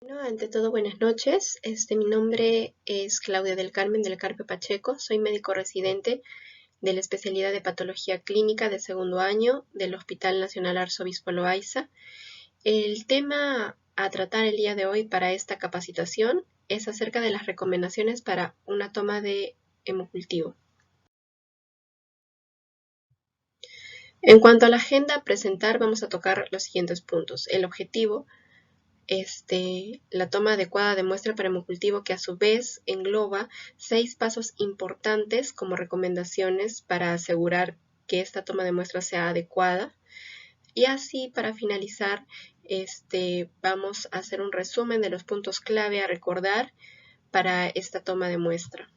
Bueno, ante todo, buenas noches. Mi nombre es Claudia del Carmen del Carpio Pacheco. Soy médico residente de la especialidad de Patología Clínica de segundo año del Hospital Nacional Arzobispo Loaiza. El tema a tratar el día de hoy para esta capacitación es acerca de las recomendaciones para una toma de hemocultivo. En cuanto a la agenda a presentar, vamos a tocar los siguientes puntos. El objetivo, la toma adecuada de muestra para hemocultivo, que a su vez engloba 6 pasos importantes como recomendaciones para asegurar que esta toma de muestra sea adecuada. Y así, para finalizar, vamos a hacer un resumen de los puntos clave a recordar para esta toma de muestra.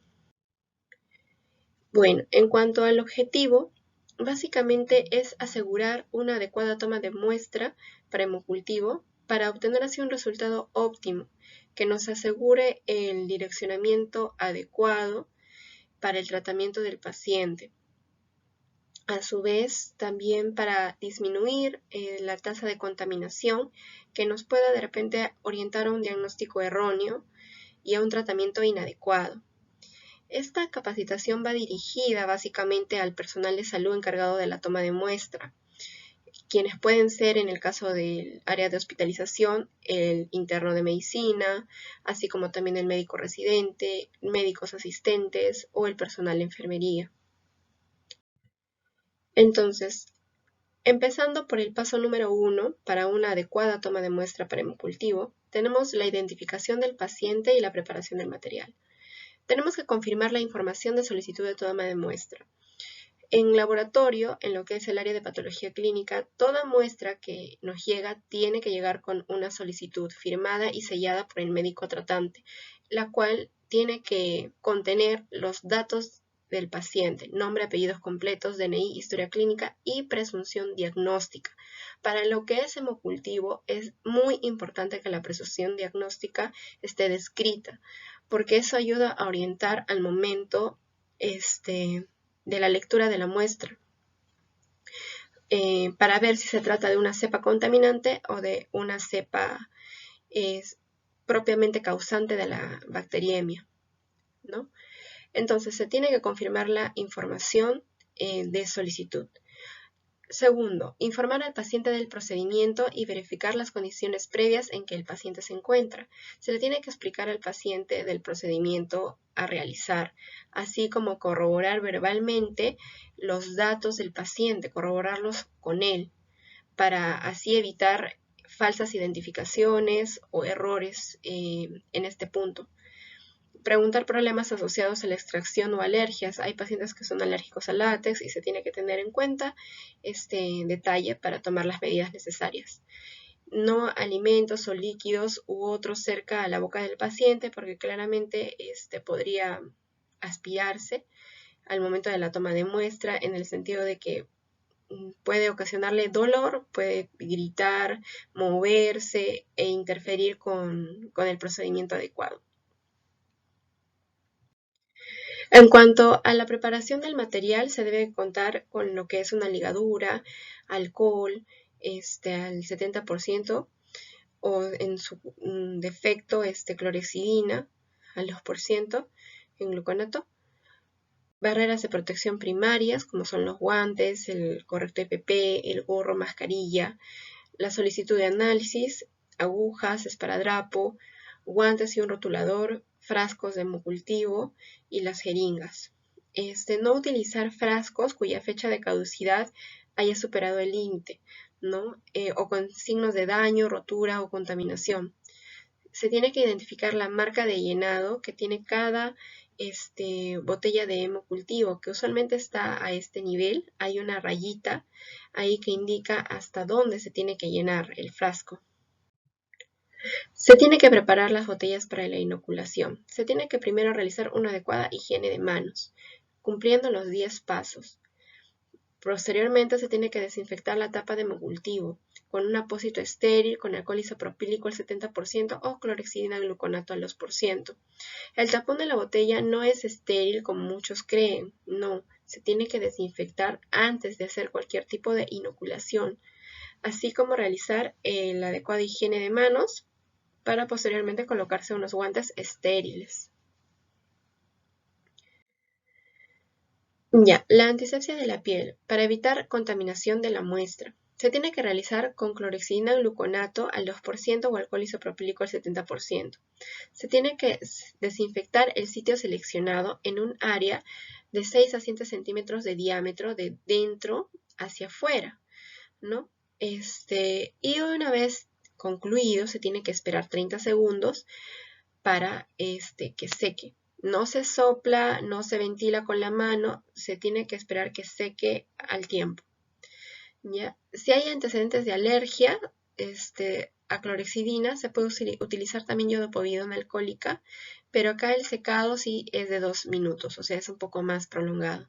Bueno, en cuanto al objetivo, básicamente es asegurar una adecuada toma de muestra para hemocultivo para obtener así un resultado óptimo que nos asegure el direccionamiento adecuado para el tratamiento del paciente. A su vez, también para disminuir la tasa de contaminación que nos pueda de repente orientar a un diagnóstico erróneo y a un tratamiento inadecuado. Esta capacitación va dirigida básicamente al personal de salud encargado de la toma de muestra, quienes pueden ser, en el caso del área de hospitalización, el interno de medicina, así como también el médico residente, médicos asistentes o el personal de enfermería. Entonces, empezando por el paso número 1, para una adecuada toma de muestra para hemocultivo, tenemos la identificación del paciente y la preparación del material. Tenemos que confirmar la información de solicitud de toma de muestra. En laboratorio, en lo que es el área de patología clínica, toda muestra que nos llega tiene que llegar con una solicitud firmada y sellada por el médico tratante, la cual tiene que contener los datos del paciente: nombre, apellidos completos, DNI, historia clínica y presunción diagnóstica. Para lo que es hemocultivo, es muy importante que la presunción diagnóstica esté descrita, porque eso ayuda a orientar al momento de la lectura de la muestra, para ver si se trata de una cepa contaminante o de una cepa propiamente causante de la bacteriemia, ¿no? Entonces, se tiene que confirmar la información de solicitud. Segundo, informar al paciente del procedimiento y verificar las condiciones previas en que el paciente se encuentra. Se le tiene que explicar al paciente del procedimiento a realizar, así como corroborar verbalmente los datos del paciente, corroborarlos con él, para así evitar falsas identificaciones o errores en este punto. Preguntar problemas asociados a la extracción o alergias. Hay pacientes que son alérgicos al látex y se tiene que tener en cuenta este detalle para tomar las medidas necesarias. No alimentos o líquidos u otros cerca a la boca del paciente, porque claramente podría aspirarse al momento de la toma de muestra, en el sentido de que puede ocasionarle dolor, puede gritar, moverse e interferir con el procedimiento adecuado. En cuanto a la preparación del material, se debe contar con lo que es una ligadura, alcohol al 70%, o en su defecto clorexidina al 2% en gluconato. Barreras de protección primarias, como son los guantes, el corrector EPP, el gorro, mascarilla, la solicitud de análisis, agujas, esparadrapo, guantes y un rotulador, frascos de hemocultivo y las jeringas. No utilizar frascos cuya fecha de caducidad haya superado el límite, ¿no? O con signos de daño, rotura o contaminación. Se tiene que identificar la marca de llenado que tiene cada botella de hemocultivo, que usualmente está a este nivel. Hay una rayita ahí que indica hasta dónde se tiene que llenar el frasco. Se tiene que preparar las botellas para la inoculación. Se tiene que primero realizar una adecuada higiene de manos, cumpliendo los 10 pasos. Posteriormente se tiene que desinfectar la tapa de hemocultivo con un apósito estéril, con alcohol isopropílico al 70% o clorexidina gluconato al 2%. El tapón de la botella no es estéril como muchos creen, no, se tiene que desinfectar antes de hacer cualquier tipo de inoculación, así como realizar la adecuada higiene de manos para posteriormente colocarse unos guantes estériles. Ya, la antisepsia de la piel, para evitar contaminación de la muestra. Se tiene que realizar con clorexidina gluconato al 2% o alcohol isopropílico al 70%. Se tiene que desinfectar el sitio seleccionado en un área de 6 a 7 centímetros de diámetro de dentro hacia afuera, ¿no? Y una vez concluido, se tiene que esperar 30 segundos para que seque. No se sopla, no se ventila con la mano, se tiene que esperar que seque al tiempo. ¿Ya? Si hay antecedentes de alergia a clorexidina, se puede utilizar también iodopovidona alcohólica, pero acá el secado sí es de 2 minutos, o sea, es un poco más prolongado.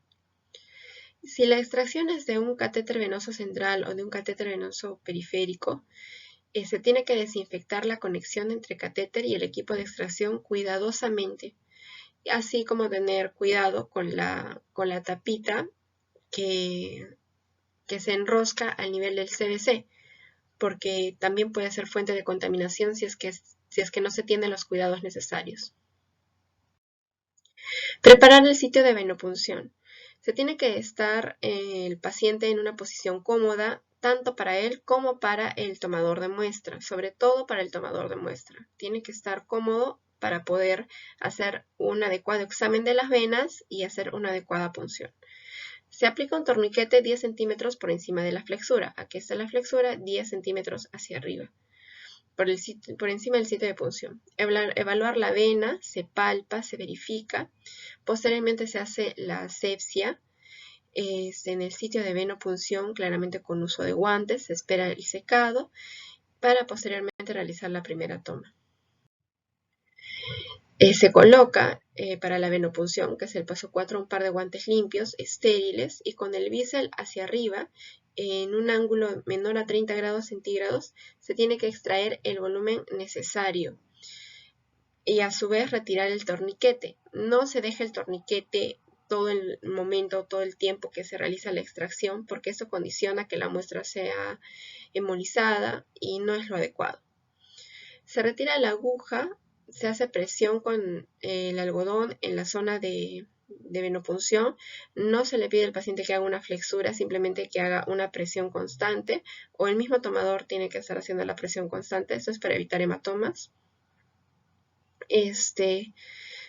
Si la extracción es de un catéter venoso central o de un catéter venoso periférico, se tiene que desinfectar la conexión entre catéter y el equipo de extracción cuidadosamente, así como tener cuidado con la tapita que se enrosca al nivel del CVC, porque también puede ser fuente de contaminación si es que no se tienen los cuidados necesarios. Preparar el sitio de venopunción. Se tiene que estar el paciente en una posición cómoda, tanto para él como para el tomador de muestra, sobre todo para el tomador de muestra. Tiene que estar cómodo para poder hacer un adecuado examen de las venas y hacer una adecuada punción. Se aplica un torniquete 10 centímetros por encima de la flexura. Aquí está la flexura, 10 centímetros hacia arriba, por encima del sitio de punción. Evaluar la vena, se palpa, se verifica. Posteriormente se hace la asepsia en el sitio de venopunción, claramente con uso de guantes. Se espera el secado para posteriormente realizar la primera toma. Se coloca para la venopunción, que es el paso 4, un par de guantes limpios, estériles, y con el bisel hacia arriba, en un ángulo menor a 30 grados centígrados, se tiene que extraer el volumen necesario y a su vez retirar el torniquete. No se deja el torniquete todo el momento, todo el tiempo que se realiza la extracción, porque eso condiciona que la muestra sea hemolizada y no es lo adecuado. Se retira la aguja, se hace presión con el algodón en la zona de venopunción. No se le pide al paciente que haga una flexura, simplemente que haga una presión constante, o el mismo tomador tiene que estar haciendo la presión constante. Esto es para evitar hematomas.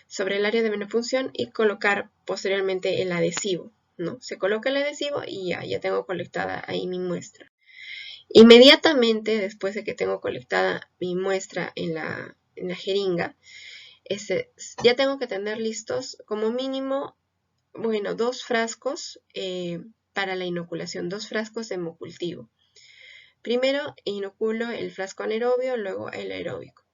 Sobre el área de venopunción y colocar posteriormente el adhesivo, ¿no? Se coloca el adhesivo y ya tengo colectada ahí mi muestra. Inmediatamente después de que tengo colectada mi muestra en la jeringa, ya tengo que tener listos como mínimo, 2 frascos para la inoculación, 2 frascos de hemocultivo. Primero inoculo el frasco anaerobio, luego el aeróbico.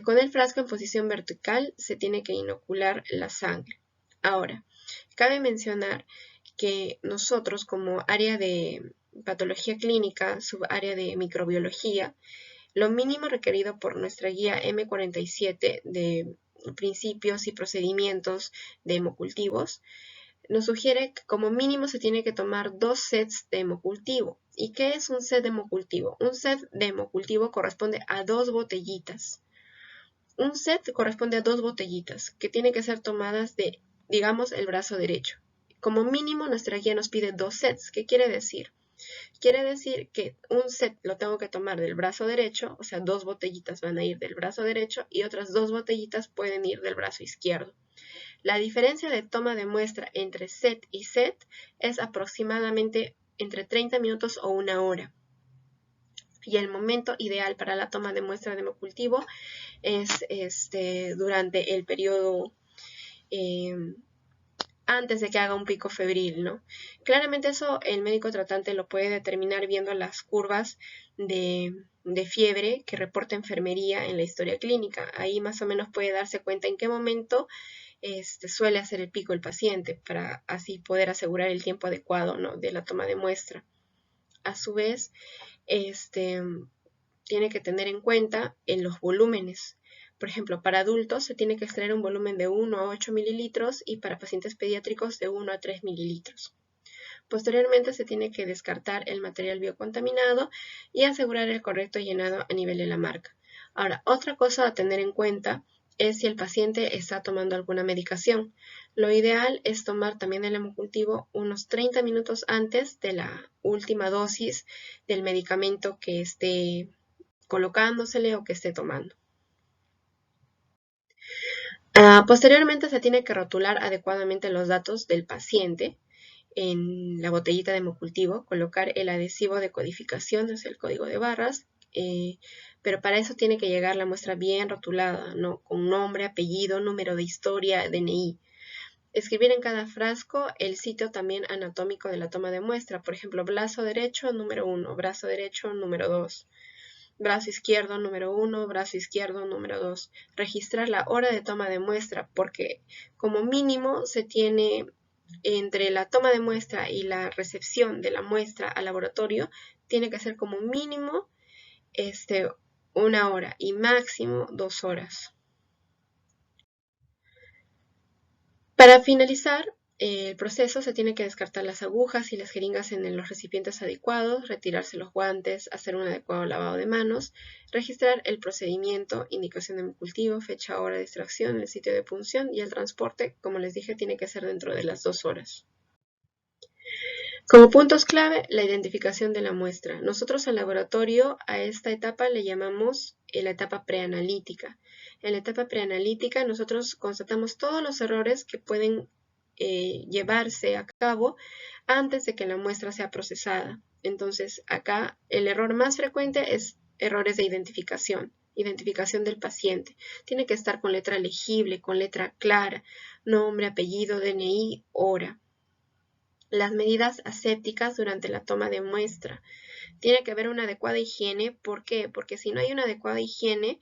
Con el frasco en posición vertical se tiene que inocular la sangre. Ahora, cabe mencionar que nosotros como área de patología clínica, subárea de microbiología, lo mínimo requerido por nuestra guía M47 de principios y procedimientos de hemocultivos, nos sugiere que como mínimo se tiene que tomar 2 sets de hemocultivo. ¿Y qué es un set de hemocultivo? Un set de hemocultivo corresponde a 2 botellitas. Un set corresponde a 2 botellitas que tienen que ser tomadas de, digamos, el brazo derecho. Como mínimo nuestra guía nos pide 2 sets. ¿Qué quiere decir? Quiere decir que un set lo tengo que tomar del brazo derecho, o sea, 2 botellitas van a ir del brazo derecho y otras 2 botellitas pueden ir del brazo izquierdo. La diferencia de toma de muestra entre set y set es aproximadamente entre 30 minutos o 1 hora. Y el momento ideal para la toma de muestra de hemocultivo es durante el periodo antes de que haga un pico febril, ¿no? Claramente eso el médico tratante lo puede determinar viendo las curvas de fiebre que reporta enfermería en la historia clínica. Ahí más o menos puede darse cuenta en qué momento suele hacer el pico el paciente para así poder asegurar el tiempo adecuado, ¿no?, de la toma de muestra. A su vez, tiene que tener en cuenta en los volúmenes. Por ejemplo, para adultos se tiene que extraer un volumen de 1 a 8 mililitros y para pacientes pediátricos de 1 a 3 mililitros. Posteriormente se tiene que descartar el material biocontaminado y asegurar el correcto llenado a nivel de la marca. Ahora, otra cosa a tener en cuenta es si el paciente está tomando alguna medicación. Lo ideal es tomar también el hemocultivo unos 30 minutos antes de la última dosis del medicamento que esté colocándosele o que esté tomando. Posteriormente se tiene que rotular adecuadamente los datos del paciente en la botellita de hemocultivo, colocar el adhesivo de codificación, es el código de barras, pero para eso tiene que llegar la muestra bien rotulada, ¿no? Con nombre, apellido, número de historia, DNI. Escribir en cada frasco el sitio también anatómico de la toma de muestra, por ejemplo, brazo derecho número 1, brazo derecho número 2. Brazo izquierdo número 1, brazo izquierdo número 2. Registrar la hora de toma de muestra porque como mínimo se tiene entre la toma de muestra y la recepción de la muestra al laboratorio, tiene que ser como mínimo 1 hora y máximo 2 horas. Para finalizar el proceso se tiene que descartar las agujas y las jeringas en los recipientes adecuados, retirarse los guantes, hacer un adecuado lavado de manos, registrar el procedimiento, indicación de cultivo, fecha, hora de extracción, el sitio de punción y el transporte, como les dije, tiene que ser dentro de las 2 horas. Como puntos clave, la identificación de la muestra. Nosotros al laboratorio a esta etapa le llamamos la etapa preanalítica. En la etapa preanalítica nosotros constatamos todos los errores que pueden llevarse a cabo antes de que la muestra sea procesada. Entonces acá el error más frecuente es errores de identificación del paciente. Tiene que estar con letra legible, con letra clara, nombre, apellido, DNI, hora. Las medidas asépticas durante la toma de muestra. Tiene que haber una adecuada higiene. ¿Por qué? Porque si no hay una adecuada higiene,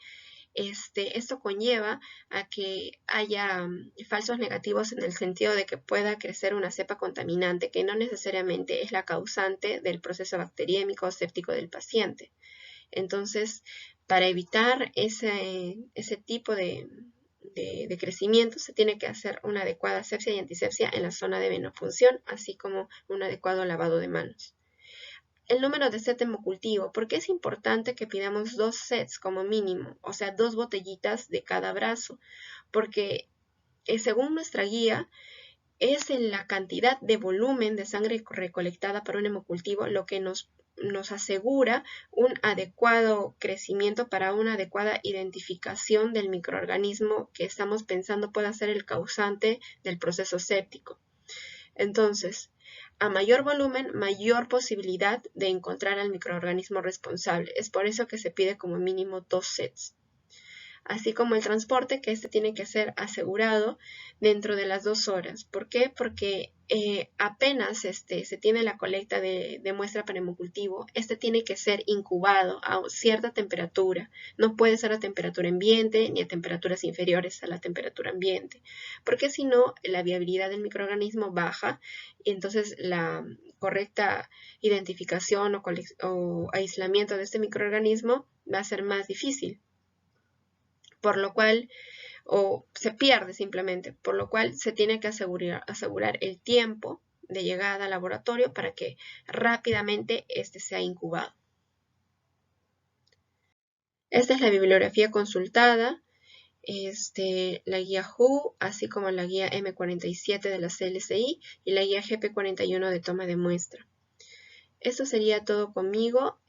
esto conlleva a que haya falsos negativos en el sentido de que pueda crecer una cepa contaminante que no necesariamente es la causante del proceso bacteriémico o séptico del paciente. Entonces, para evitar ese tipo de crecimiento se tiene que hacer una adecuada asepsia y antisepsia en la zona de venopunción, así como un adecuado lavado de manos. El número de set hemocultivo. ¿Por qué es importante que pidamos 2 sets como mínimo? O sea, 2 botellitas de cada brazo. Porque según nuestra guía, es en la cantidad de volumen de sangre recolectada para un hemocultivo lo que nos asegura un adecuado crecimiento para una adecuada identificación del microorganismo que estamos pensando pueda ser el causante del proceso séptico. Entonces, a mayor volumen, mayor posibilidad de encontrar al microorganismo responsable. Es por eso que se pide como mínimo 2 sets. Así como el transporte, que tiene que ser asegurado dentro de las 2 horas. ¿Por qué? Porque apenas se tiene la colecta de muestra para hemocultivo, tiene que ser incubado a cierta temperatura. No puede ser a temperatura ambiente ni a temperaturas inferiores a la temperatura ambiente, porque si no, la viabilidad del microorganismo baja y entonces la correcta identificación o aislamiento de este microorganismo va a ser más difícil. Por lo cual, o se pierde simplemente, por lo cual se tiene que asegurar el tiempo de llegada al laboratorio para que rápidamente sea incubado. Esta es la bibliografía consultada, la guía WHO, así como la guía M47 de la CLCI y la guía GP41 de toma de muestra. Esto sería todo conmigo.